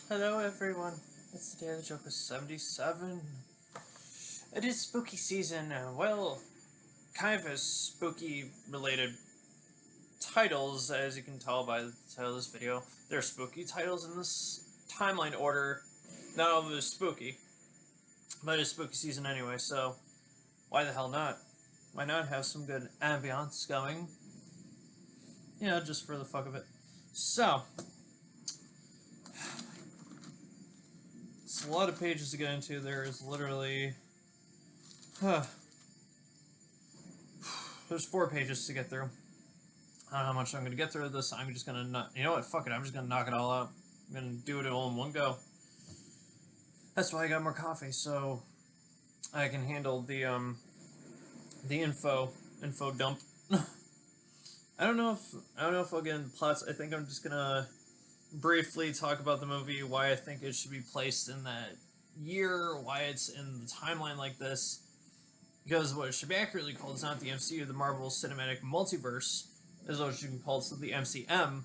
Hello everyone, it's the Daily Joker 77. It is spooky season, well, kind of a spooky related titles, as you can tell by the title of this video. There are spooky titles in this timeline order. Not all of it is spooky, but it's spooky season anyway, so why the hell not? Why not have some good ambiance going? You know, just for the fuck of it. So, it's a lot of pages to get into. There is literally... There's 4 pages to get through. I don't know how much I'm going to get through this. I'm just going to not... You know what? Fuck it. I'm just going to knock it all out. I'm going to do it all in one go. That's why I got more coffee, so I can handle the info dump. I don't know if I'll get into plots. I think I'm just gonna briefly talk about the movie, why I think it should be placed in that year, why it's in the timeline like this. Because what it should be accurately called is not the MCU, the Marvel Cinematic Multiverse is what it should be called, so the MCM,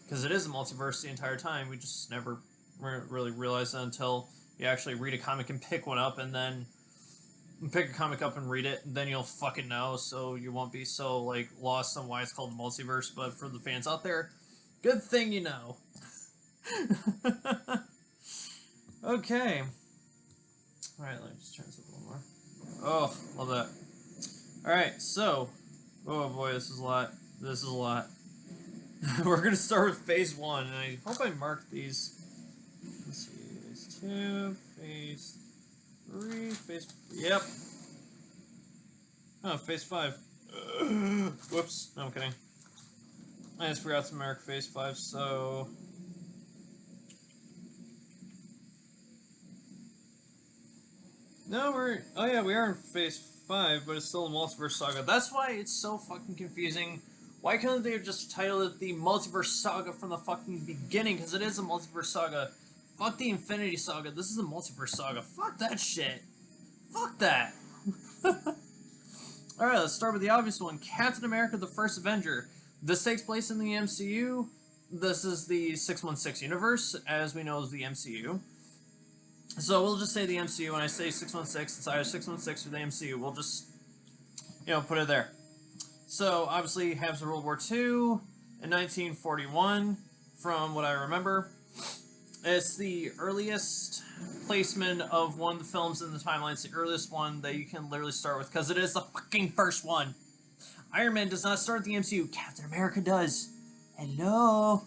because it is a multiverse the entire time. We just never really realized that until you actually read a comic and pick one up, and then pick a comic up and read it, and then you'll fucking know, so you won't be so, like, lost on why it's called the multiverse. But for the fans out there, good thing you know. Okay. Alright, let me just turn this up a little more. Oh, love that. Alright, so, oh boy, this is a lot. This is a lot. We're gonna start with phase 1, and I hope I marked these. Let's see, phase 2, phase 3, phase... Yep. Oh, phase 5. Whoops. No, I'm kidding. I just forgot to mark phase 5, so... No, we're... Oh yeah, we are in phase 5, but it's still a Multiverse Saga. That's why it's so fucking confusing. Why couldn't they have just titled it the Multiverse Saga from the fucking beginning? Because it is a Multiverse Saga. Fuck the Infinity Saga. This is a Multiverse Saga. Fuck that shit. Fuck that. Alright, let's start with the obvious one. Captain America, the First Avenger. This takes place in the MCU. This is the 616 universe, as we know as the MCU. So we'll just say the MCU. When I say 616, it's either 616 or the MCU. We'll just, you know, put it there. So, obviously, it has World War II in 1941, from what I remember. It's the earliest placement of one of the films in the timeline. It's the earliest one that you can literally start with, because it is the fucking first one. Iron Man does not start the MCU. Captain America does. Hello?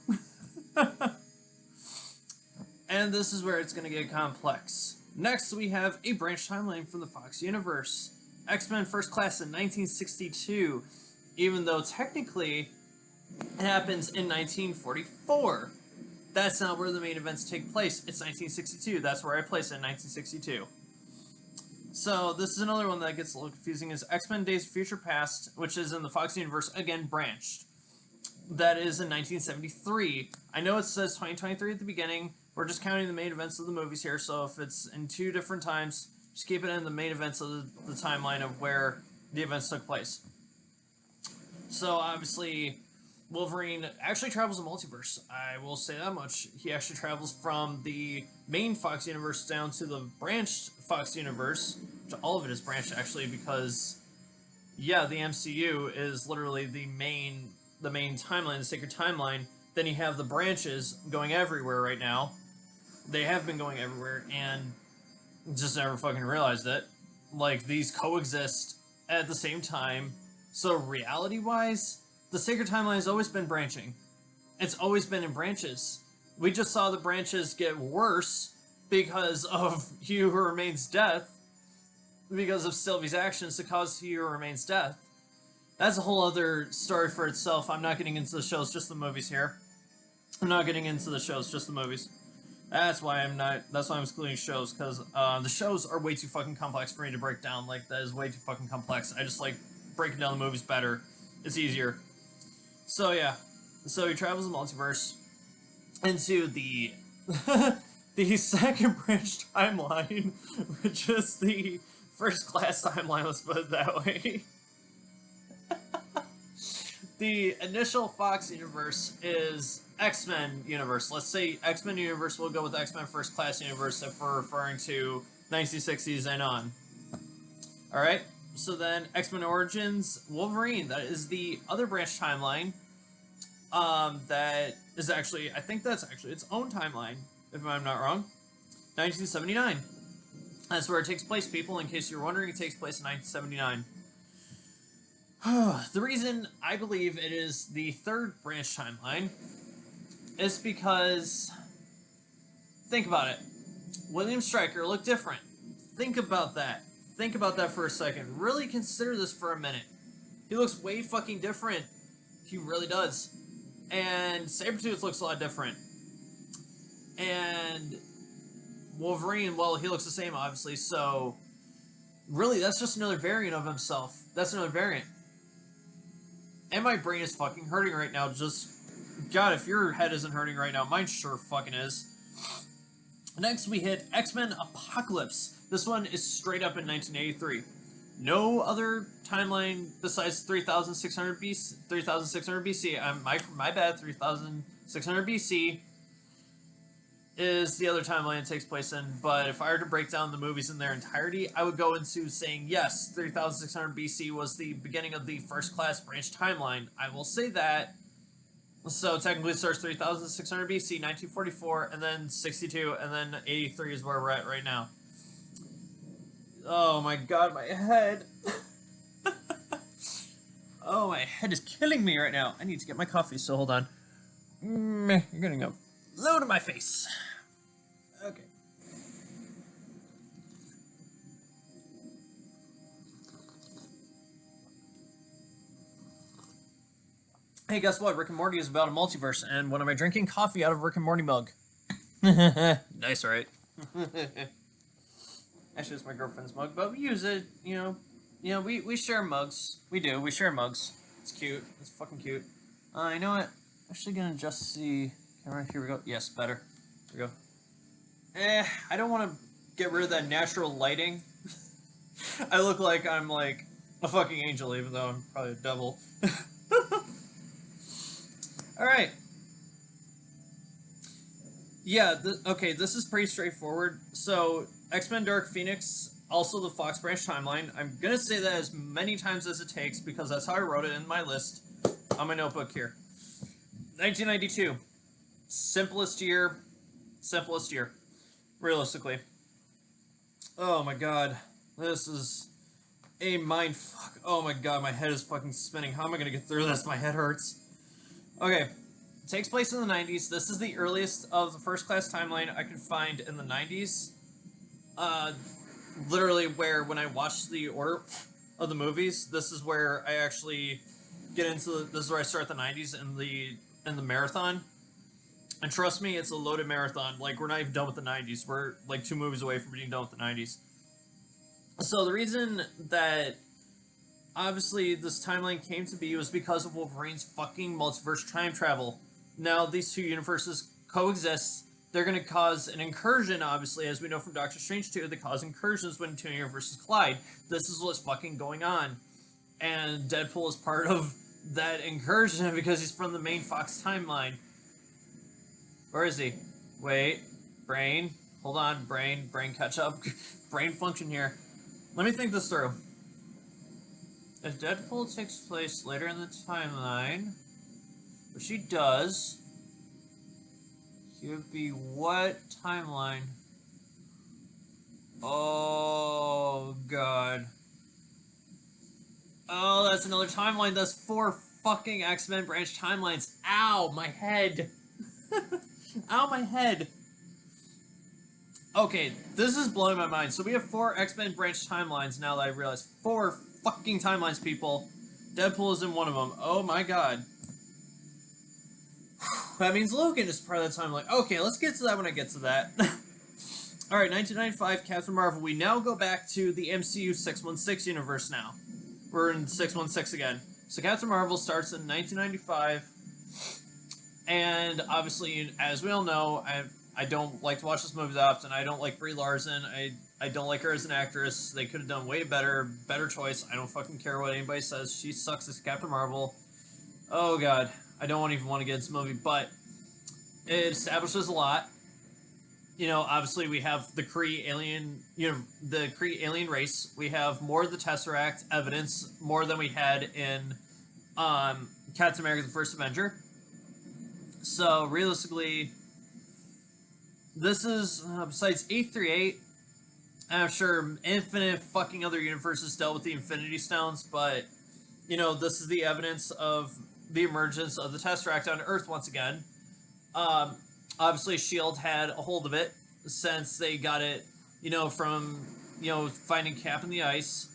And this is where it's going to get complex. Next, we have a branch timeline from the Fox universe. X-Men First Class in 1962, even though technically it happens in 1944. That's not where the main events take place. It's 1962. That's where I place it in 1962. So this is another one that gets a little confusing, is X-Men Days of Future Past, which is in the Fox universe, again branched. That is in 1973. I know it says 2023 at the beginning. We're just counting the main events of the movies here, so if it's in 2 different times, just keep it in the main events of the timeline of where the events took place. So obviously, Wolverine actually travels a multiverse. I will say that much. He actually travels from the main Fox universe down to the branched Fox universe, which all of it is branched actually, because yeah, the MCU is literally the main timeline, the sacred timeline. Then you have the branches going everywhere right now. They have been going everywhere, and just never fucking realized it. Like, these coexist at the same time. So reality-wise, the sacred timeline has always been branching. It's always been in branches. We just saw the branches get worse because of He Who Remains death, because of Sylvie's actions to cause He Who Remains death. That's a whole other story for itself. I'm not getting into the shows, just the movies here. I'm not getting into the shows, just the movies. That's why I'm excluding shows, because the shows are way too fucking complex for me to break down. Like, that is way too fucking complex. I just like breaking down the movies better. It's easier. So yeah. So he travels the multiverse into the the second branch timeline, which is the First Class timeline, let's put it that way. The initial Fox universe is X-Men universe. Let's say X-Men universe. We'll go with X-Men First Class universe if we're referring to 1960s and on. All right. So then X-Men Origins Wolverine. That is the other branch timeline. That is actually, I think that's actually its own timeline, if I'm not wrong. 1979. That's where it takes place, people. In case you're wondering, it takes place in 1979. The reason I believe it is the third branch timeline is because, think about it. William Stryker looked different. Think about that. Think about that for a second. Really consider this for a minute. He looks way fucking different. He really does. And Sabretooth looks a lot different. And Wolverine, well, he looks the same, obviously, so really, that's just another variant of himself. That's another variant. And my brain is fucking hurting right now. Just, God, if your head isn't hurting right now, mine sure fucking is. Next, we hit X-Men Apocalypse. This one is straight up in 1983. No other timeline besides 3600 BC. 3600 BC. My bad. 3600 BC is the other timeline it takes place in. But if I were to break down the movies in their entirety, I would go into saying yes, 3600 BC was the beginning of the First Class branch timeline. I will say that. So technically it starts 3600 BC, 1944, and then 62, and then 83 is where we're at right now. Oh my god, my head. Oh, my head is killing me right now. I need to get my coffee, so hold on. You're getting a load of my face. Okay. Hey, guess what? Rick and Morty is about a multiverse, and what am I drinking? Coffee out of Rick and Morty mug. Nice, right? Actually, it's my girlfriend's mug, but we use it, you know, we share mugs. We do, we share mugs. It's cute. It's fucking cute. You know what? I'm actually gonna adjust the camera. Here we go. Yes, better. Here we go. I don't want to get rid of that natural lighting. I look like I'm like a fucking angel, even though I'm probably a devil. Alright. Yeah, okay, this is pretty straightforward. So, X-Men Dark Phoenix, also the Fox Branch timeline. I'm gonna say that as many times as it takes, because that's how I wrote it in my list on my notebook here. 1992. Simplest year. Simplest year. Realistically. Oh my god. This is a mindfuck. Oh my god, my head is fucking spinning. How am I gonna get through this? My head hurts. Okay. It takes place in the 90s. This is the earliest of the First Class timeline I could find in the 90s. Literally where when I watch the order of the movies, this is where I actually get into this is where I start the 90s in the marathon. And trust me, it's a loaded marathon. Like, we're not even done with the 90s. We're like 2 movies away from being done with the 90s. So the reason that obviously this timeline came to be was because of Wolverine's fucking multiverse time travel. Now these two universes coexist. They're going to cause an incursion, obviously, as we know from Doctor Strange 2, they cause incursions when two universes collide. This is what's fucking going on. And Deadpool is part of that incursion because he's from the main Fox timeline. Where is he? Wait. Brain. Hold on. Brain catch up. Brain function here. Let me think this through. If Deadpool takes place later in the timeline, which he does, he would be what timeline? Oh, God. Oh, that's another timeline. That's 4 fucking X-Men branch timelines. Ow, my head. Ow, my head. Okay, this is blowing my mind. So we have 4 X-Men branch timelines now that I realize. 4 fucking timelines, people. Deadpool is in one of them. Oh my god. That means Logan is part of the timeline. Okay, let's get to that when I get to that. Alright, 1995, Captain Marvel. We now go back to the MCU 616 universe now. We're in 616 again. So Captain Marvel starts in 1995. And obviously, as we all know, I don't like to watch this movie that often. I don't like Brie Larson. I don't like her as an actress. They could have done way better choice. I don't fucking care what anybody says. She sucks as Captain Marvel. Oh god, I don't even want to get into this movie, but It establishes a lot. You know, obviously we have the Kree alien, the Kree alien race. We have more of the Tesseract evidence, more than we had in Captain America: The First Avenger. So realistically, this is besides 838. I'm sure infinite fucking other universes dealt with the Infinity Stones, but you know, this is the evidence of the emergence of the Tesseract on Earth once again. Um, Obviously, Shield had a hold of it since they got it, you know, from finding Cap in the ice.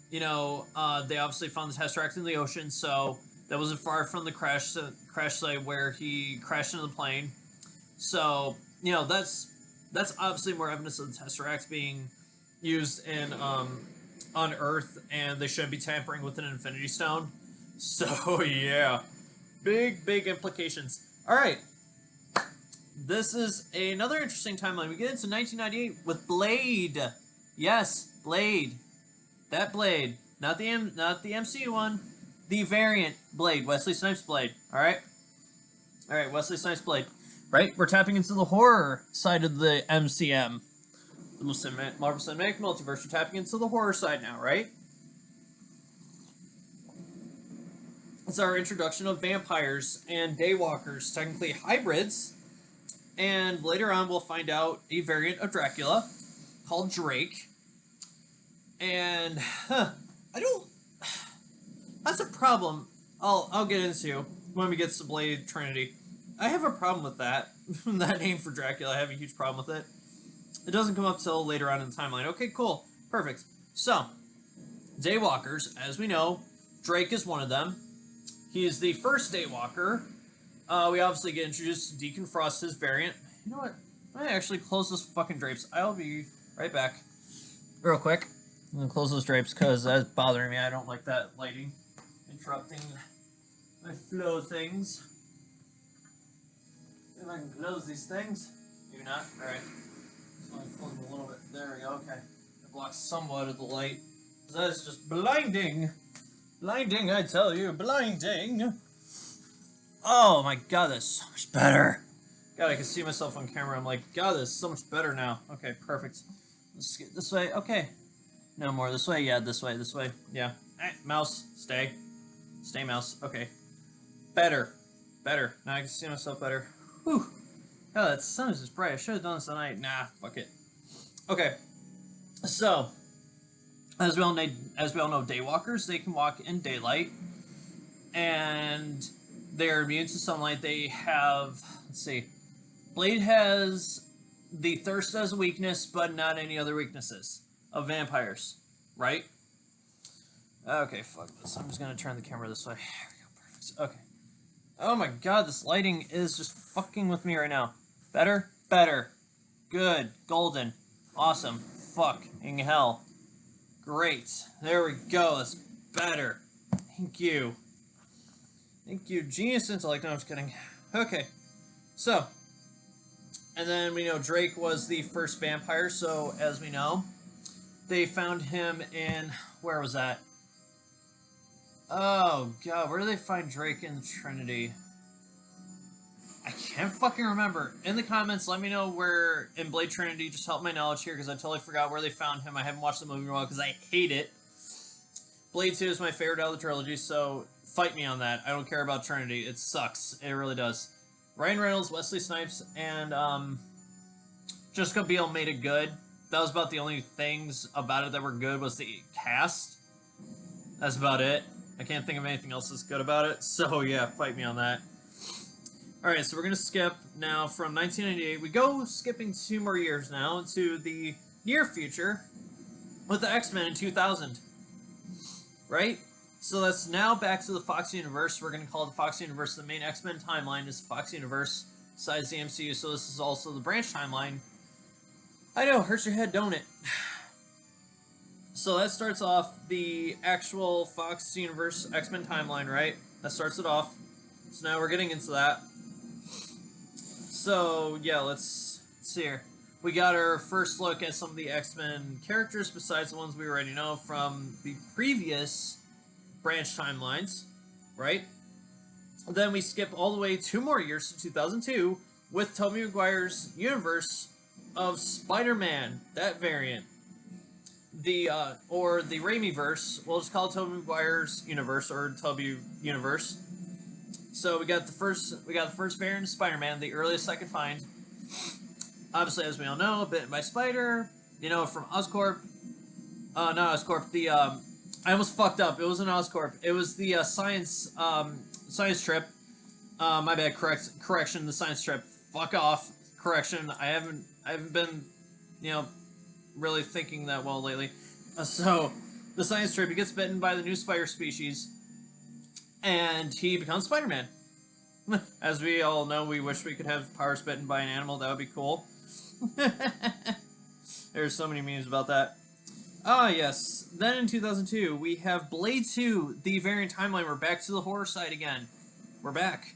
You know, they obviously found the Tesseract in the ocean, so that wasn't far from the crash site where he crashed into the plane. So you know, that's obviously more evidence of the Tesseract being used in on Earth, and they shouldn't be tampering with an Infinity Stone. So yeah, big implications. All right, this is another interesting timeline. We get into 1998 with Blade. Yes, Blade. That Blade, not the MCU one, the variant Blade, Wesley Snipes Blade. All right, Wesley Snipes Blade. Right, we're tapping into the horror side of the MCM, the Marvel Cinematic Multiverse. We're tapping into the horror side now, right? It's our introduction of vampires and daywalkers, technically hybrids. And later on, we'll find out a variant of Dracula called Drake. And I don't. That's a problem. I'll get into when we get to Blade Trinity. I have a problem with that. That name for Dracula. I have a huge problem with it. It doesn't come up till later on in the timeline. Okay, cool, perfect. So, Daywalkers, as we know, Drake is one of them. He is the first Daywalker. We obviously get introduced to Deacon Frost, his variant. You know what? I'm gonna actually close this fucking drapes. I'll be right back. Real quick. I'm gonna close those drapes because that's bothering me. I don't like that lighting interrupting my flow things. If I can close these things. Maybe not. Alright. So I'm close them a little bit. There we go. Okay. It blocks somewhat of the light. That is just blinding. Blinding, I tell you. Blinding. Oh my god, that's so much better. God, I can see myself on camera. I'm like, God, this is so much better now. Okay, perfect. Let's get this way. Okay. No more this way. Yeah, this way. This way. Yeah. Mouse, stay. Stay, mouse. Okay. Better. Better. Now I can see myself better. Whew. God, that sun is just bright. I should have done this tonight. Nah, fuck it. Okay. So, as we all know, daywalkers, they can walk in daylight. And they're immune to sunlight. They have, let's see, Blade has the thirst as a weakness, but not any other weaknesses of vampires, right? Okay, fuck this. I'm just gonna turn the camera this way. There we go, perfect. Okay. Oh my god, this lighting is just fucking with me right now. Better? Better. Good. Golden. Awesome. Fucking hell. Great. There we go. That's better. Thank you. Thank you. Genius intellect. No, I'm just kidding. Okay. So. And then we know Drake was the first vampire, so as we know, they found him in... Where was that? Oh, God. Where did they find Drake in Trinity? I can't fucking remember. In the comments, let me know where in Blade Trinity. Just help my knowledge here, because I totally forgot where they found him. I haven't watched the movie in a while, because I hate it. Blade 2 is my favorite out of the trilogy, so fight me on that. I don't care about Trinity. It sucks. It really does. Ryan Reynolds, Wesley Snipes, and Jessica Biel made it good. That was about the only things about it that were good was the cast. That's about it. I can't think of anything else that's good about it. So yeah, fight me on that. Alright, so we're going to skip now from 1998. We go skipping 2 more years now to the near future with the X-Men in 2000. Right? So that's now back to the Fox Universe. We're going to call it the Fox Universe. The main X-Men timeline is Fox Universe, besides the MCU, so this is also the branch timeline. I know, hurts your head, don't it? So that starts off the actual Fox Universe X-Men timeline, right? That starts it off. So now we're getting into that. So, yeah, let's see here. We got our first look at some of the X-Men characters besides the ones we already know from the previous branch timelines, right? Then we skip all the way 2 more years to 2002 with Tobey Maguire's universe of Spider-Man, that variant. The or the Raimi verse, we'll just call it Tobey Maguire's universe or Tobey universe. So we got the first variant of Spider-Man, the earliest I could find. Obviously, as we all know, bitten by spider, you know, from Oscorp. Not Oscorp, the I almost fucked up. It wasn't Oscorp. It was the science trip. My bad. Correction. The science trip. Fuck off. Correction. I haven't been, you know, really thinking that well lately. So, the science trip. He gets bitten by the new spider species, and he becomes Spider-Man. As we all know, we wish we could have powers bitten by an animal. That would be cool. There's so many memes about that. Ah, yes. Then in 2002, we have Blade 2, the variant timeline. We're back to the horror side again. We're back.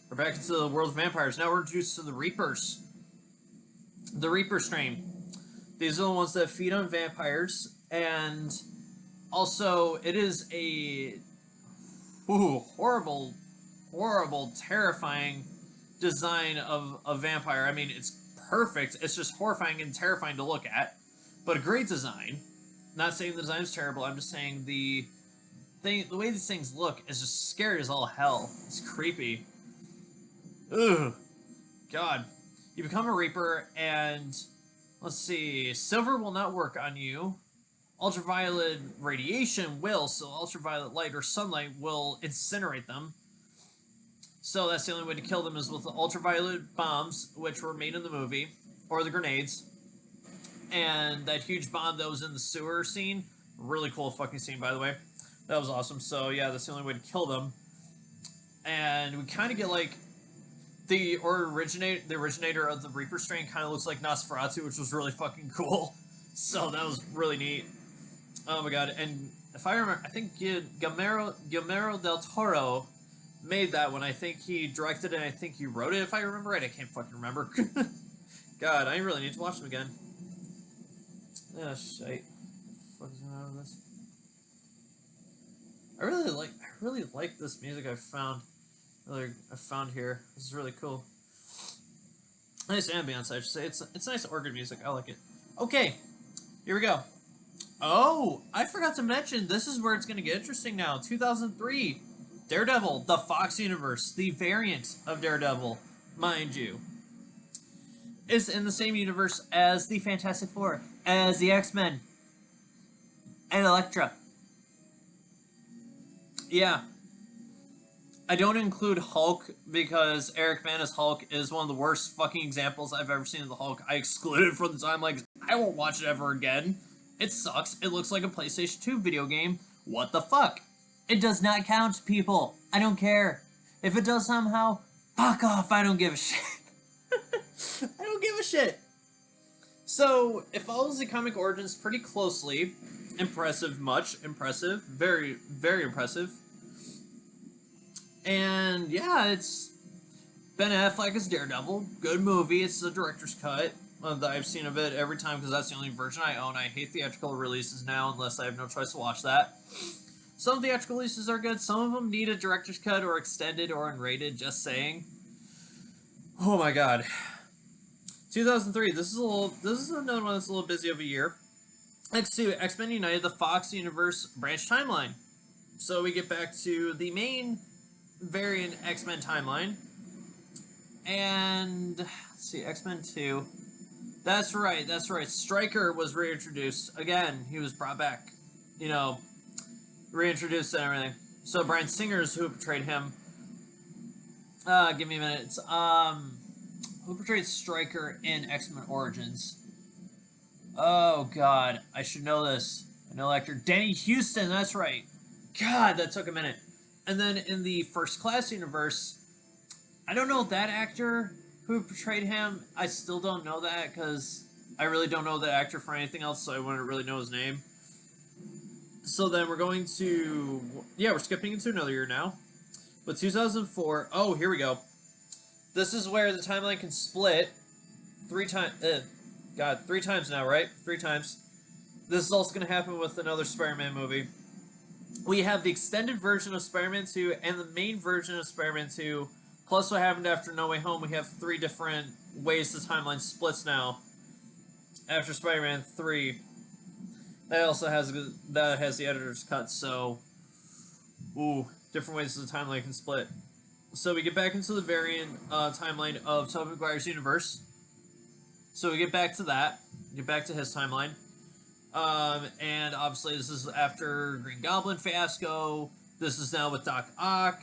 We're back into the world of vampires. Now we're introduced to the Reapers. The Reaper strain. These are the ones that feed on vampires. And also, it is a horrible, terrifying design of a vampire. I mean, it's perfect. It's just horrifying and terrifying to look at. But a great design. Not saying the design's terrible, I'm just saying the way these things look is just scary as all hell. It's creepy. Ugh. God. You become a Reaper, and let's see. Silver will not work on you. Ultraviolet radiation will, so ultraviolet light or sunlight will incinerate them. So that's the only way to kill them is with the ultraviolet bombs, which were made in the movie, or the grenades. And that huge bomb that was in the sewer scene, really cool fucking scene, by the way. That was awesome. So yeah, that's the only way to kill them. And we kind of get like the originator of the Reaper strain kind of looks like Nosferatu, which was really fucking cool. So that was really neat. Oh my god! And if I remember, I think Guillermo del Toro made that one. I think he directed it. I think he wrote it. If I remember right, I can't fucking remember. God, I really need to watch them again. Oh shit! What the fuck is going on with this? I really like this music I found here. This is really cool. Nice ambience, I should say. It's nice organ music. I like it. Okay, here we go. Oh, I forgot to mention, this is where it's going to get interesting now. 2003, Daredevil, the Fox Universe, the variant of Daredevil, mind you, is in the same universe as the Fantastic Four, as the X-Men, and Elektra. Yeah. I don't include Hulk because Eric Bana's Hulk is one of the worst fucking examples I've ever seen of the Hulk. I excluded it from the time, like, I won't watch it ever again. It sucks. It looks like a PlayStation 2 video game. What the fuck? It does not count, people. I don't care. If it does somehow, fuck off. I don't give a shit. I don't give a shit. So, it follows the comic origins pretty closely. Impressive, much impressive. Very, very impressive. And, yeah, it's Ben Affleck as Daredevil. Good movie. It's the director's cut. I've seen of it every time because that's the only version I own. I hate theatrical releases now unless I have no choice to watch that. Some theatrical releases are good. Some of them need a director's cut or extended or unrated, just saying. Oh my god. 2003. This is another one that's a little busy of a year. Next to X-Men United, the Fox Universe branch timeline. So we get back to the main variant X-Men timeline. And let's see, X-Men 2. That's right. Stryker was reintroduced. Again, he was brought back. You know, reintroduced and everything. So Bryan Singer's who portrayed him. Give me a minute. It's, who portrayed Stryker in X-Men Origins? Oh, God. I should know this. I know actor. Danny Houston, that's right. God, that took a minute. And then in the First Class universe, I don't know that actor who portrayed him. I still don't know that because I really don't know the actor for anything else, so I wouldn't really know his name. So then we're going to... Yeah, we're skipping into another year now. But 2004... Oh, here we go. This is where the timeline can split 3 times... God, 3 times now, right? 3 times. This is also going to happen with another Spider-Man movie. We have the extended version of Spider-Man 2 and the main version of Spider-Man 2 Plus, what happened after No Way Home, we have 3 different ways the timeline splits now. After Spider-Man 3, that also has the editor's cut, so different ways the timeline can split. So we get back into the variant timeline of Tobey Maguire's universe. So we get back to that, get back to his timeline. And obviously this is after Green Goblin fiasco. This is now with Doc Ock.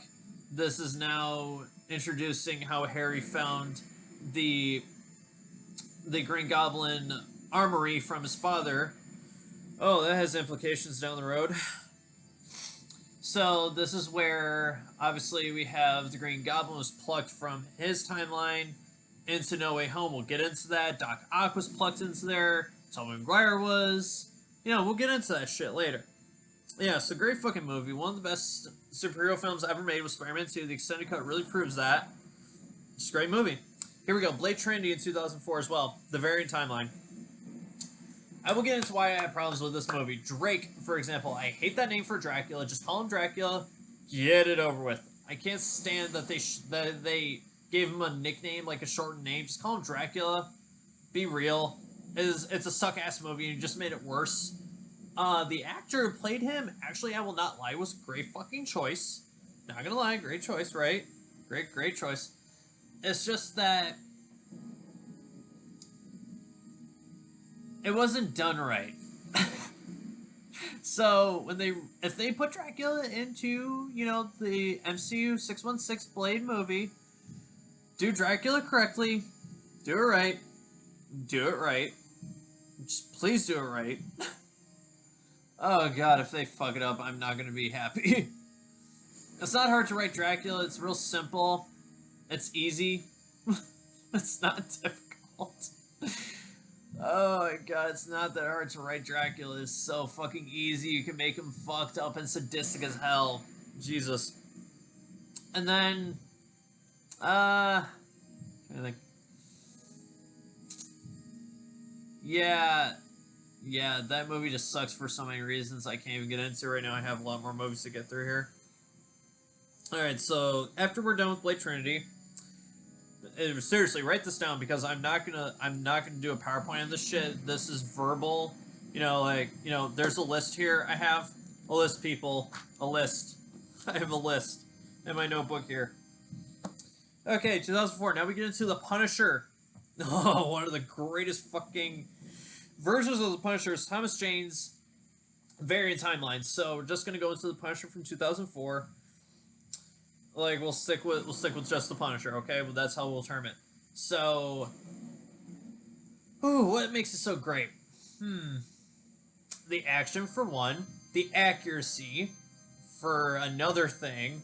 This is now introducing how Harry found the Green Goblin armory from his father. Oh, that has implications down the road. So this is where, obviously, we have the Green Goblin was plucked from his timeline into No Way Home. We'll get into that. Doc Ock was plucked into there. Tobey Maguire was. You know, we'll get into that shit later. Yeah, it's a great fucking movie. One of the best superhero films ever made with Spider-Man 2. The extended cut really proves that. It's a great movie. Here we go. Blade Trinity in 2004 as well. The variant timeline. I will get into why I have problems with this movie. Drake, for example. I hate that name for Dracula. Just call him Dracula. Get it over with. I can't stand that they gave him a nickname, like a shortened name. Just call him Dracula. Be real. It's a suck-ass movie, and you just made it worse. The actor who played him, actually, I will not lie, was a great fucking choice. Not gonna lie, great choice, right? Great choice. It's just that it wasn't done right. So if they put Dracula into, you know, the MCU 616 Blade movie, do Dracula correctly, do it right, just please do it right. Oh god, if they fuck it up, I'm not gonna be happy. It's not hard to write Dracula, it's real simple. It's easy. It's not difficult. Oh my god, it's not that hard to write Dracula. It's so fucking easy. You can make him fucked up and sadistic as hell. Jesus. And then, I think. Yeah, that movie just sucks for so many reasons I can't even get into right now. I have a lot more movies to get through here. Alright, so after we're done with Blade Trinity, seriously, write this down because I'm not gonna do a PowerPoint on this shit. This is verbal. You know, like, you know, there's a list here. I have a list, people. A list. I have a list in my notebook here. Okay, 2004. Now we get into The Punisher. Oh, one of the greatest fucking versions of The Punisher is Thomas Jane's variant timeline. So we're just gonna go into The Punisher from 2004. Like, we'll stick with just The Punisher, okay? Well, that's how we'll term it. So, what makes it so great? The action for one, the accuracy for another thing.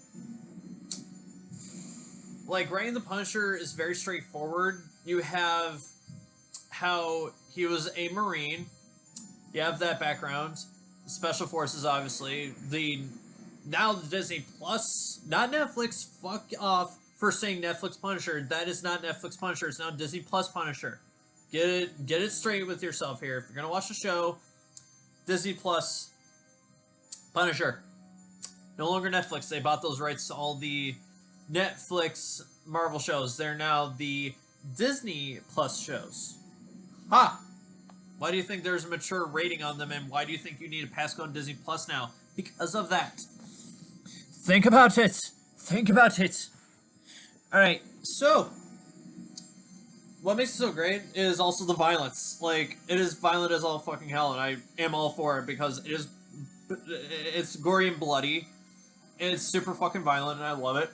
Like, writing The Punisher is very straightforward. You have how he was a Marine. You have that background. Special Forces, obviously. Now the Disney Plus, not Netflix, fuck off for saying Netflix Punisher. That is not Netflix Punisher. It's now Disney Plus Punisher. Get it straight with yourself here. If you're gonna watch the show, Disney Plus Punisher. No longer Netflix. They bought those rights to all the Netflix Marvel shows. They're now the Disney Plus shows. Ha! Why do you think there's a mature rating on them, and why do you think you need a passcode on Disney Plus now? Because of that. Think about it. Think about it. Alright, so what makes it so great is also the violence. Like, it is violent as all fucking hell, and I am all for it because it's gory and bloody. It's super fucking violent, and I love it.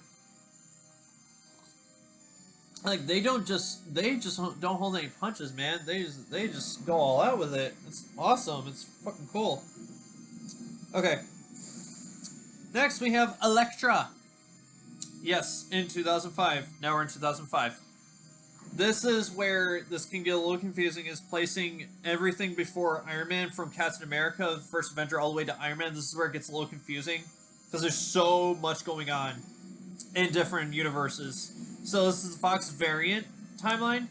Like, they just don't hold any punches, man. They just go all out with it. It's awesome. It's fucking cool. Okay. Next, we have Elektra. Yes, in 2005. Now we're in 2005. This is where this can get a little confusing, is placing everything before Iron Man from Captain America, the first Avenger, all the way to Iron Man. This is where it gets a little confusing, because there's so much going on in different universes. So this is the Fox variant timeline,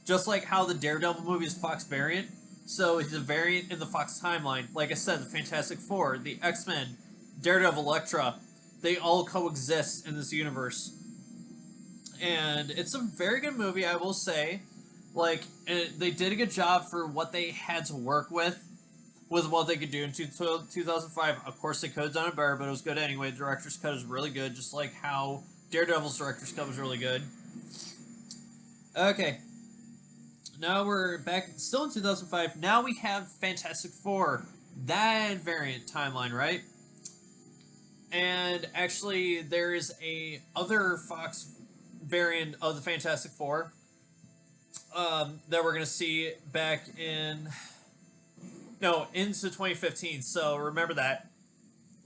just like how the Daredevil movie is Fox variant. So he's a variant in the Fox timeline. Like I said, the Fantastic Four, the X-Men, Daredevil, Elektra, they all coexist in this universe. and it's a very good movie, I will say. Like, they did a good job for what they had to work with what they could do in 2005. Of course, they could have done it better, but it was good anyway. The director's cut is really good, just like how Daredevil's director's cut was really good. Okay. Now we're back, still in 2005. Now we have Fantastic Four. That variant timeline, right? And actually, there is a other Fox variant of the Fantastic Four that we're going to see back in... No, into 2015, so remember that.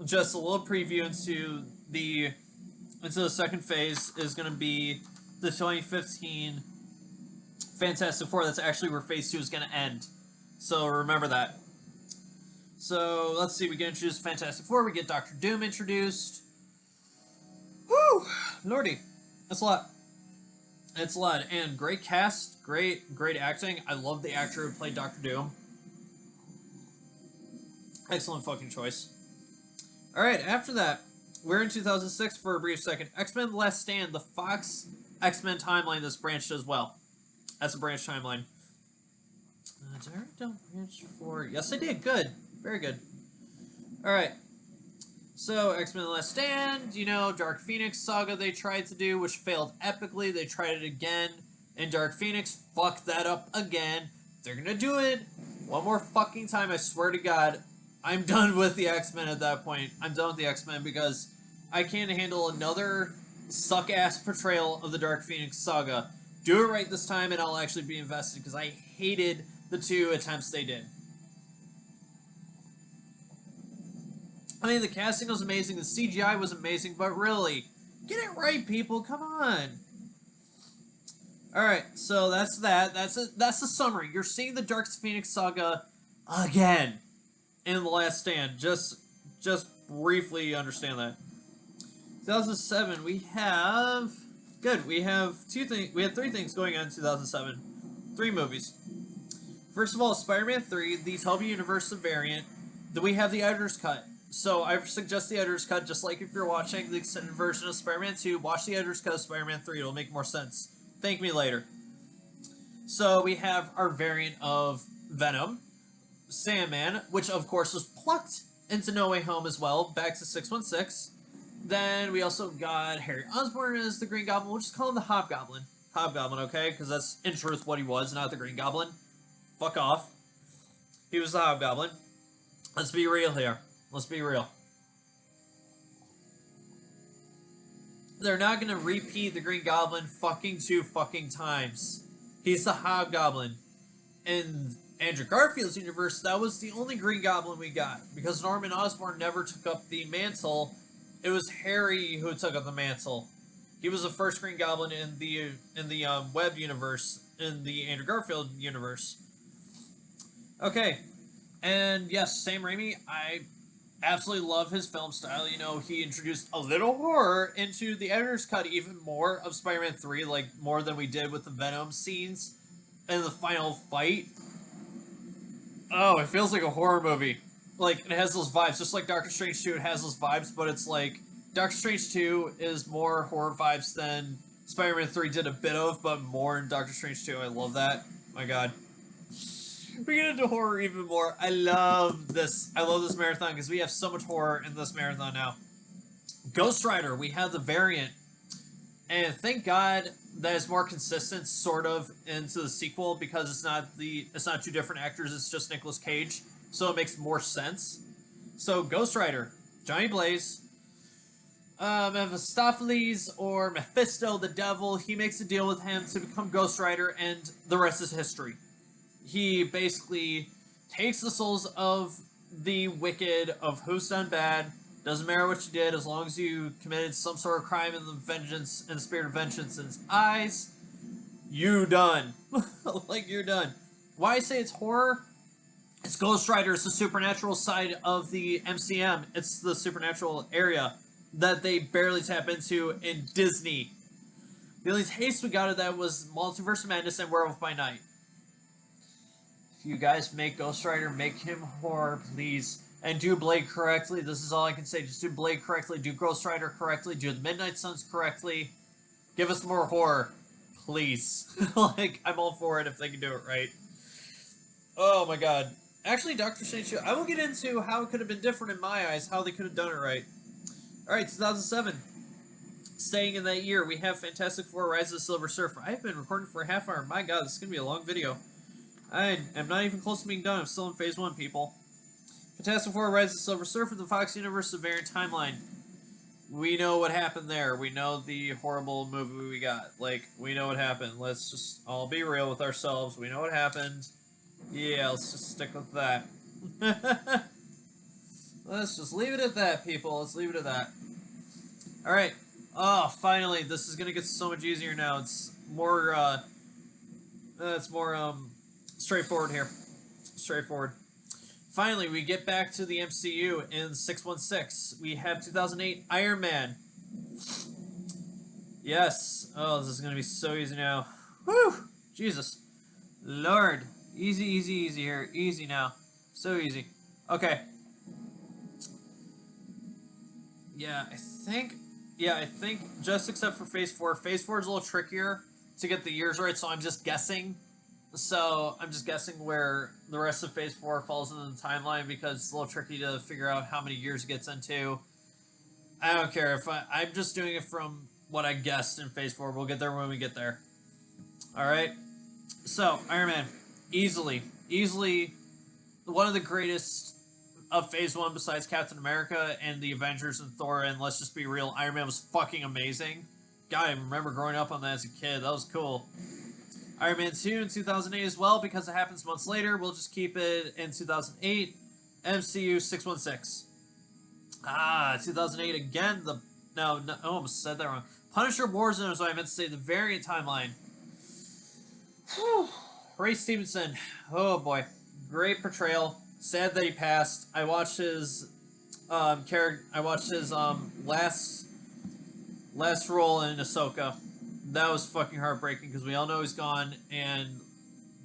Just a little preview into the second phase is going to be the 2015 Fantastic Four. That's actually where Phase 2 is going to end. So remember that. So let's see, we get introduced to Fantastic Four, we get Doctor Doom introduced. Woo! Lordy. That's a lot. It's a lot. And great cast, great acting. I love the actor who played Doctor Doom. Excellent fucking choice. Alright, after that, we're in 2006 for a brief second. X-Men The Last Stand, the Fox X-Men timeline that's branched as well. That's a branched timeline. Did I already do branch for... Yes, I did. Good. Very good. Alright. So, X-Men The Last Stand, you know, Dark Phoenix saga they tried to do, which failed epically. They tried it again in Dark Phoenix. Fucked that up again. They're gonna do it one more fucking time, I swear to God. I'm done with the X-Men at that point. I'm done with the X-Men because I can't handle another suck-ass portrayal of the Dark Phoenix saga. Do it right this time and I'll actually be invested because I hated the two attempts they did. I mean, the casting was amazing, the CGI was amazing, but really, get it right, people, come on. Alright, so that's that. That's the summary. You're seeing the Dark Phoenix saga again in The Last Stand. Just briefly understand that. 2007, we have... Good, we have three things going on in 2007. 3 movies. First of all, Spider-Man 3, the Tobey Universe variant. Then we have the editor's cut. So I suggest the editor's cut, just like if you're watching the extended version of Spider-Man 2, watch the editor's cut of Spider-Man 3, it'll make more sense. Thank me later. So we have our variant of Venom, Sandman, which of course was plucked into No Way Home as well, back to 616. Then we also got Harry Osborn as the Green Goblin. We'll just call him the Hobgoblin. Hobgoblin, okay? Because that's in truth what he was, not the Green Goblin. Fuck off. He was the Hobgoblin. Let's be real here. Let's be real. They're not gonna repeat the Green Goblin fucking 2 fucking times. He's the Hobgoblin. In Andrew Garfield's universe, that was the only Green Goblin we got. Because Norman Osborn never took up the mantle. It was Harry who took up the mantle. He was the first Green Goblin in the Web universe, in the Andrew Garfield universe. Okay. And yes, Sam Raimi, I absolutely love his film style. You know, he introduced a little horror into the editor's cut, even more of Spider-Man 3, like more than we did with the Venom scenes and the final fight. Oh, it feels like a horror movie. Like, it has those vibes, just like Doctor Strange 2, it has those vibes, but it's like, Doctor Strange 2 is more horror vibes than Spider-Man 3 did a bit of, but more in Doctor Strange 2. I love that. My god. We get into horror even more. I love this. I love this marathon because we have so much horror in this marathon now. Ghost Rider, we have the variant. And thank God that it's more consistent, sort of, into the sequel because it's not 2 different actors, it's just Nicolas Cage. So it makes more sense. So Ghost Rider, Johnny Blaze, Mephistopheles or Mephisto the Devil, he makes a deal with him to become Ghost Rider and the rest is history. He basically takes the souls of the wicked, of who's done bad. Doesn't matter what you did, as long as you committed some sort of crime in the spirit of vengeance in his eyes, you done. Like, you're done. Why I say it's horror? It's Ghost Rider. It's the supernatural side of the MCM. It's the supernatural area that they barely tap into in Disney. The only taste we got of that was Multiverse of Madness and Werewolf by Night. If you guys make Ghost Rider, make him horror, please. And do Blade correctly. This is all I can say. Just do Blade correctly. Do Ghost Rider correctly. Do the Midnight Suns correctly. Give us more horror, please. Like, I'm all for it if they can do it right. Oh my god. Actually, Doctor Strange 2, I will get into how it could have been different in my eyes, how they could have done it right. Alright, 2007. Staying in that year, we have Fantastic Four: Rise of the Silver Surfer. I've been recording for a half hour. My god, this is going to be a long video. I am not even close to being done. I'm still in Phase 1, people. Fantastic Four: Rise of the Silver Surfer, the Fox Universe, the variant timeline. We know what happened there. We know the horrible movie we got. Like, we know what happened. Let's just all be real with ourselves. We know what happened. Yeah, let's just stick with that. Let's just leave it at that, people. Let's leave it at that. Alright. Oh, finally. This is gonna get so much easier now. It's more, straightforward here. Straightforward. Finally, we get back to the MCU in 616. We have 2008 Iron Man. Yes. Oh, this is gonna be so easy now. Whew! Jesus. Lord. Easy, easy, easy here. Easy now. So easy. Okay. Yeah, I think just except for Phase 4. Phase 4 is a little trickier to get the years right, so I'm just guessing. So, I'm just guessing where the rest of Phase 4 falls into the timeline because it's a little tricky to figure out how many years it gets into. I don't care. If I'm just doing it from what I guessed in Phase 4. We'll get there when we get there. Alright? So, Iron Man. Easily one of the greatest of Phase 1 besides Captain America and the Avengers and Thor, and let's just be real, Iron Man was fucking amazing. God, I remember growing up on that as a kid. That was cool. Iron Man 2 in 2008 as well, because it happens months later. We'll just keep it in 2008. MCU 616. 2008 again. I almost said that wrong. Punisher Warzone is what I meant to say. The variant timeline. Whew. Ray Stevenson. Oh boy. Great portrayal. Sad that he passed. I watched his last role in Ahsoka. That was fucking heartbreaking because we all know he's gone, and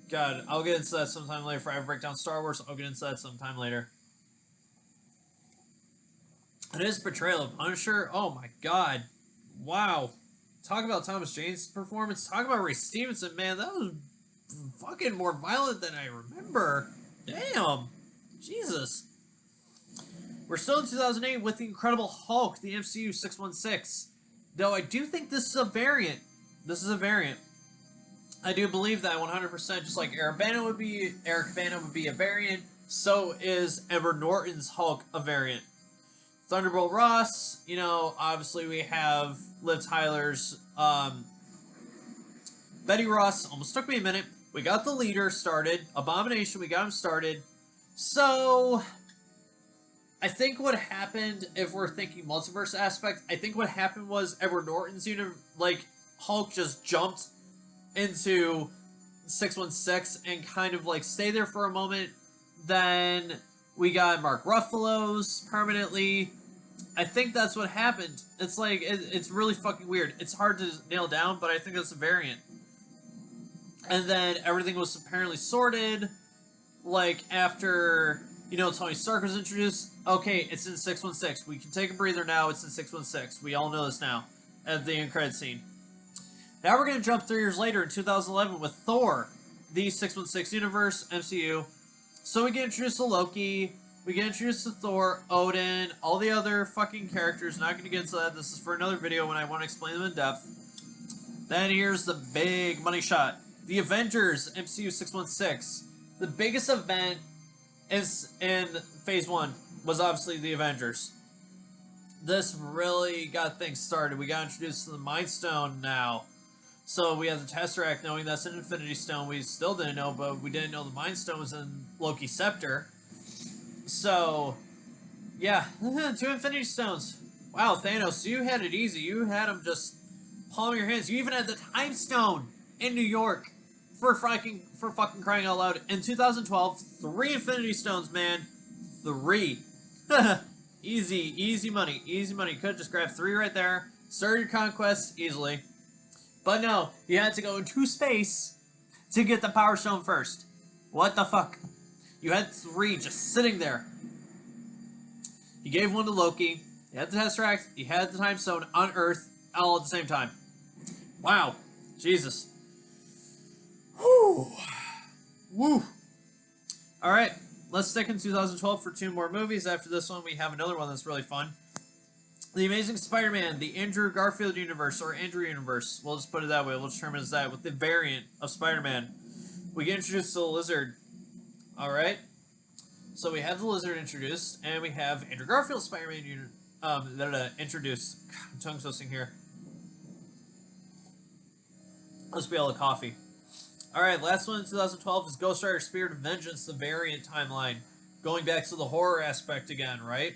God, I'll get into that sometime later. If I ever break down Star Wars, I'll get into that sometime later. And his portrayal of Punisher, oh my god. Wow. Talk about Thomas Jane's performance. Talk about Ray Stevenson, man. That was fucking more violent than I remember. Damn. Jesus. We're still in 2008 with the Incredible Hulk, the MCU 616. Though I do think this is a variant. This is a variant. I do believe that 100%, just like Eric Bana would be a variant, so is Edward Norton's Hulk a variant. Thunderbolt Ross, you know, obviously we have Liv Tyler's Betty Ross. Almost took me a minute. We got the leader started. Abomination, we got him started. So, I think what happened, if we're thinking multiverse aspect, I think what happened was Edward Norton's Hulk just jumped into 616 and kind of like stay there for a moment. Then we got Mark Ruffalo's permanently. I think that's what happened. It's like, it's really fucking weird. It's hard to nail down, but I think that's a variant. And then everything was apparently sorted, like, after, you know, Tony Stark was introduced. Okay, it's in 616. We can take a breather now. It's in 616. We all know this now at the end credit scene. Now we're going to jump 3 years later in 2011 with Thor, the 616 universe, MCU. So we get introduced to Loki. We get introduced to Thor, Odin, all the other fucking characters. Not going to get into that. This is for another video when I want to explain them in depth. Then here's the big money shot. The Avengers, MCU 616. The biggest event is in Phase 1 was obviously the Avengers. This really got things started. We got introduced to the Mind Stone now. So we have the Tesseract, knowing that's an Infinity Stone. We still didn't know, but we didn't know the Mind Stone was in Loki's Scepter. So, yeah, 2 Infinity Stones. Wow, Thanos, you had it easy. You had him just palm your hands. You even had the Time Stone in New York for fucking crying out loud. In 2012, 3 Infinity Stones, man. 3. Easy money. Easy money. Could have just grabbed 3 right there. Started your conquest easily. But no, you had to go into space to get the Power Stone first. What the fuck? You had 3 just sitting there. You gave 1 to Loki. You had the Tesseract. You had the Time Stone on Earth all at the same time. Wow. Jesus. Whew. Woo. Alright, let's stick in 2012 for 2 more movies. After this one, we have another one that's really fun. The Amazing Spider-Man, the Andrew Garfield universe, or Andrew universe. We'll just put it that way. We'll determine as that. With the variant of Spider-Man, we get introduced to the Lizard. Alright. So we have the Lizard introduced, and we have Andrew Garfield Spider-Man introduced. God, I'm tongue twisting here. Let's be all the coffee. Alright, last one in 2012 is Ghost Rider Spirit of Vengeance, the variant timeline. Going back to the horror aspect again, right?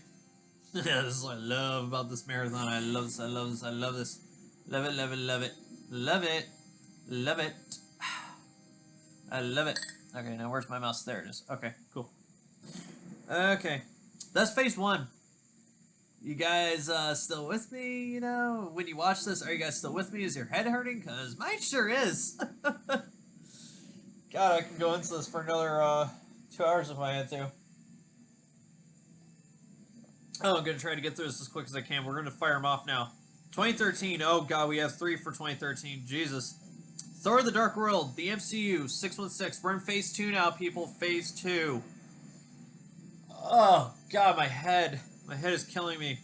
Yeah, this is what I love about this marathon. I love this, I love this, I love this. Love it, love it, love it. Love it. Love it. I love it. Okay, now where's my mouse? There it is. Okay, cool. Okay. That's phase 1. You guys still with me, you know? When you watch this, are you guys still with me? Is your head hurting? Because mine sure is. God, I can go into this for another 2 hours if I had to. Oh, I'm going to try to get through this as quick as I can. We're going to fire them off now. 2013. Oh, God, we have 3 for 2013. Jesus. Thor the Dark World, the MCU, 616. We're in phase 2 now, people. Phase 2. Oh, God, my head. My head is killing me.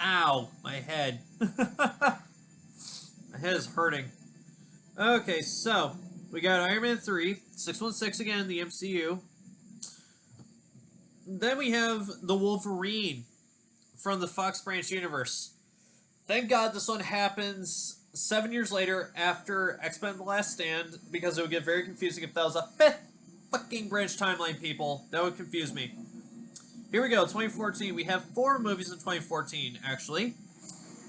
Ow, my head. My head is hurting. Okay, so we got Iron Man 3, 616 again in the MCU. Then we have the Wolverine from the Fox Branch universe. Thank God this one happens 7 years later after X-Men The Last Stand, because it would get very confusing if that was a 5th fucking branch timeline, people. That would confuse me. Here we go, 2014. We have 4 movies in 2014, actually.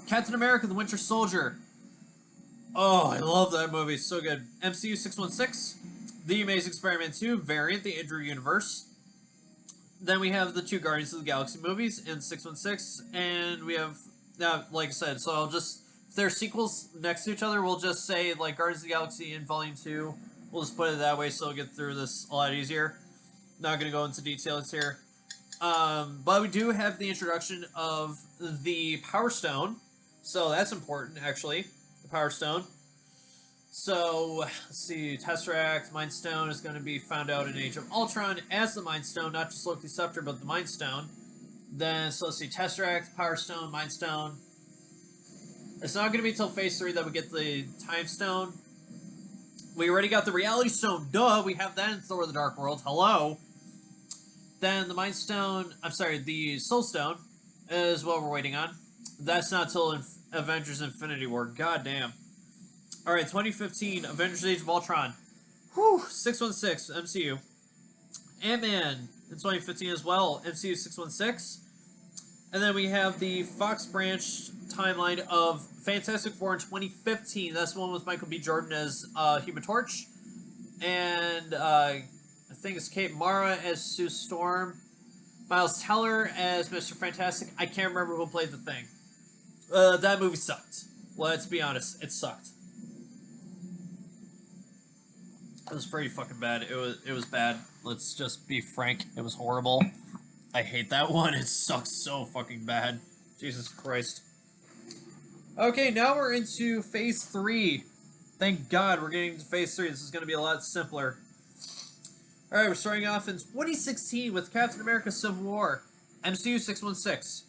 Captain America, The Winter Soldier. Oh, I love that movie. It's so good. MCU 616. The Amazing Spider-Man 2 variant, the Andrew universe. Then we have the 2 Guardians of the Galaxy movies in 616. And we have, like I said, so I'll just, if there are sequels next to each other, we'll just say, like, Guardians of the Galaxy in Volume 2. We'll just put it that way so we'll get through this a lot easier. Not going to go into details here. But we do have the introduction of the Power Stone. So that's important, actually. The Power Stone. So, let's see, Tesseract, Mind Stone is going to be found out in Age of Ultron as the Mind Stone, not just Loki's Scepter, but the Mind Stone. Then, so let's see, Tesseract, Power Stone, Mind Stone. It's not going to be until Phase 3 that we get the Time Stone. We already got the Reality Stone, duh, we have that in Thor the Dark World, hello. Then the Mind Stone, I'm sorry, the Soul Stone is what we're waiting on. That's not till Avengers Infinity War, goddamn. Alright, 2015, Avengers Age of Ultron. Whew, 616, MCU. Ant-Man in 2015 as well, MCU 616. And then we have the Fox Branch timeline of Fantastic Four in 2015. That's the one with Michael B. Jordan as Human Torch. And I think it's Kate Mara as Sue Storm. Miles Teller as Mr. Fantastic. I can't remember who played the Thing. That movie sucked. Let's be honest, it sucked. It was pretty fucking bad. It was bad. Let's just be frank. It was horrible. I hate that one. It sucks so fucking bad. Jesus Christ. Okay, now we're into Phase 3. Thank God we're getting to Phase 3. This is going to be a lot simpler. Alright, we're starting off in 2016 with Captain America Civil War. MCU 616.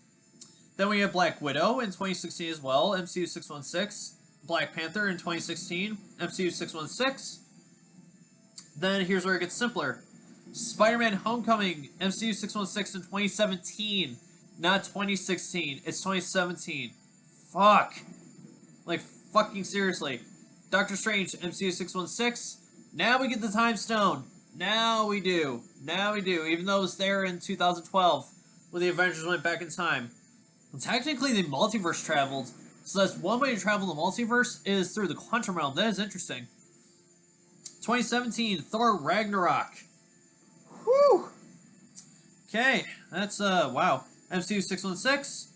Then we have Black Widow in 2016 as well. MCU 616. Black Panther in 2016. MCU 616. Then here's where it gets simpler. Spider-Man Homecoming, MCU 616 in 2017. Not 2016, it's 2017. Fuck. Like, fucking seriously. Doctor Strange, MCU 616. Now we get the Time Stone. Now we do. Now we do. Even though it was there in 2012, when the Avengers went back in time. And technically, the multiverse traveled. So that's one way to travel the multiverse is through the quantum realm. That is interesting. 2017, Thor Ragnarok. Whew. Okay, that's, wow. MCU 616.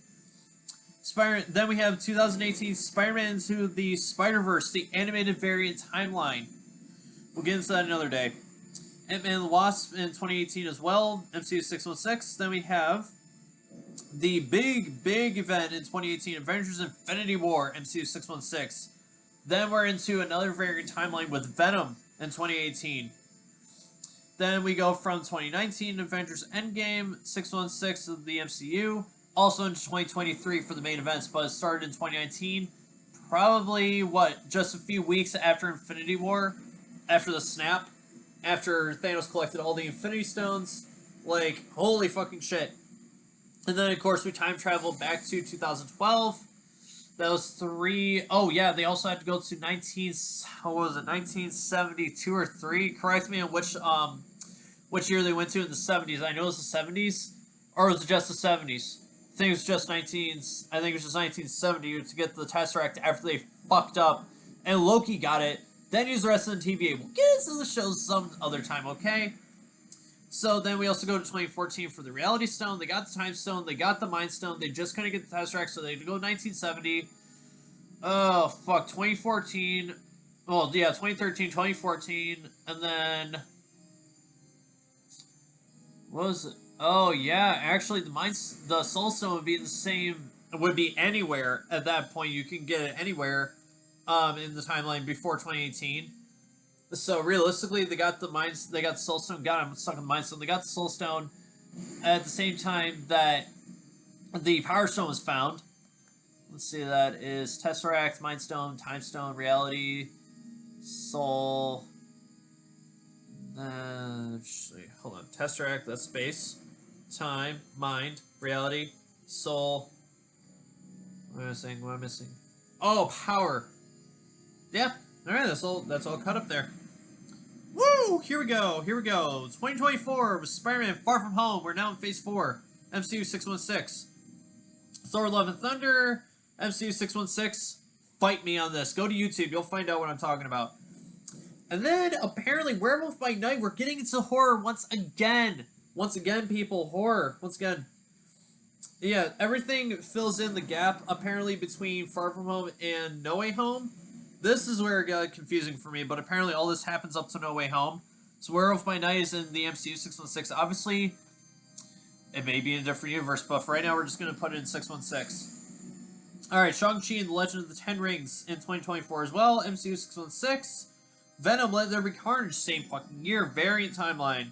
Then we have 2018 Spider-Man Into the Spider-Verse, the animated variant timeline. We'll get into that another day. Ant-Man and the Wasp in 2018 as well, MCU 616. Then we have the big event in 2018, Avengers Infinity War, MCU 616. Then we're into another variant timeline with Venom in 2018. Then we go from 2019, Avengers Endgame, 616 of the MCU, also into 2023 for the main events, but it started in 2019. Probably, just a few weeks after Infinity War, after the snap, after Thanos collected all the Infinity Stones. Like, holy fucking shit. And then, of course, we time traveled back to 2012. That was 3... Oh, yeah, they also had to go to 1972 or 3? Correct me on which year they went to in the 70s. I know it was the 70s. Or was it just the 70s? I think it was just 1970 to get the Tesseract after they fucked up. And Loki got it. Then he was arrested on TVA. We'll get into the show some other time, okay? So then we also go to 2014 for the Reality Stone. They got the Time Stone. They got the Mind Stone. They just couldn't get the Tesseract, so they had to go 1970. Oh, fuck. 2014. Well, yeah, 2013, 2014. And then... What was it? Oh, yeah. Actually, the Soul Stone would be the same... Would be anywhere at that point. You can get it anywhere in the timeline before 2018. So realistically, they got the Soul Stone. God, I'm stuck on the Mind Stone. They got the Soul Stone at the same time that the Power Stone was found. Let's see, that is Tesseract, Mind Stone, Time Stone, Reality, Soul. Hold on, Tesseract. That's space, time, mind, reality, soul. What am I missing? What am I missing? Oh, power. Yeah. All right. That's all cut up there. Woo! Here we go. 2024 with Spider-Man Far From Home. We're now in Phase 4. MCU 616. Thor Love and Thunder. MCU 616. Fight me on this. Go to YouTube. You'll find out what I'm talking about. And then, apparently, Werewolf by Night. We're getting into horror once again. Once again, people. Horror. Once again. Yeah, everything fills in the gap, apparently, between Far From Home and No Way Home. This is where it got confusing for me, but apparently all this happens up to No Way Home. So Werewolf by Night is in the MCU 616. Obviously, it may be in a different universe, but for right now, we're just going to put it in 616. Alright, Shang-Chi and the Legend of the Ten Rings in 2024 as well. MCU 616. Venom, Let There Be Carnage, same fucking year. Variant timeline.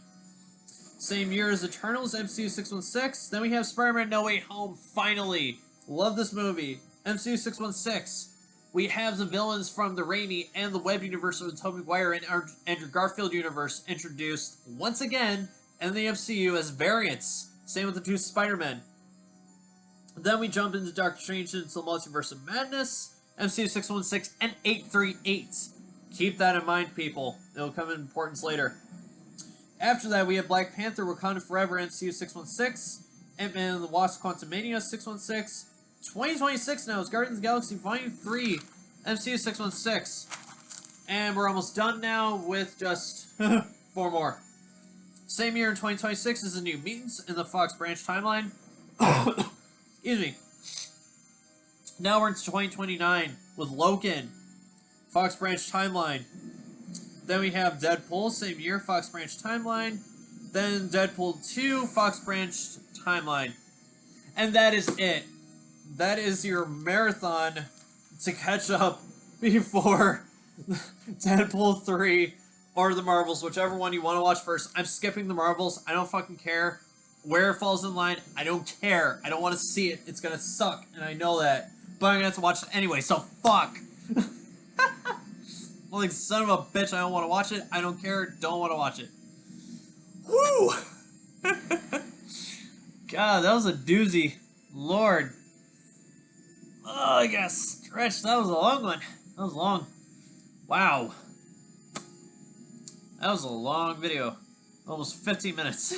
Same year as Eternals, MCU 616. Then we have Spider-Man No Way Home, finally. Love this movie. MCU 616. We have the villains from the Raimi and the Web universe of the Tobey Maguire and Andrew Garfield universe introduced once again in the MCU as variants. Same with the two Spider-Men. Then we jump into Doctor Strange into the Multiverse of Madness, MCU 616 and 838. Keep that in mind, people. It'll come in importance later. After that, we have Black Panther, Wakanda Forever, MCU 616, Ant-Man and the Wasp, Quantumania 616. 2026 now is Guardians of the Galaxy Volume 3, MCU 616. And we're almost done now with just 4 more. Same year in 2026 is the New Mutants in the Fox Branch timeline. Excuse me. Now we're into 2029 with Logan, Fox Branch timeline. Then we have Deadpool, same year, Fox Branch timeline. Then Deadpool 2, Fox Branch timeline. And that is it. That is your marathon to catch up before Deadpool 3 or the Marvels, whichever one you want to watch first. I'm skipping the Marvels. I don't fucking care where it falls in line. I don't care. I don't want to see it. It's gonna suck, and I know that. But I'm gonna have to watch it anyway, so fuck. I'm like, son of a bitch, I don't want to watch it. I don't care. Don't want to watch it. Woo! God, that was a doozy. Lord. Oh, I got stretched. That was a long one. That was long. Wow. That was a long video. Almost 15 minutes.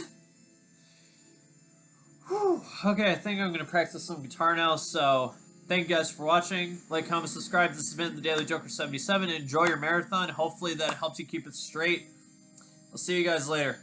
Whew. Okay, I think I'm going to practice some guitar now, so thank you guys for watching. Like, comment, subscribe. This has been the Daily Joker 77. Enjoy your marathon. Hopefully that helps you keep it straight. I'll see you guys later.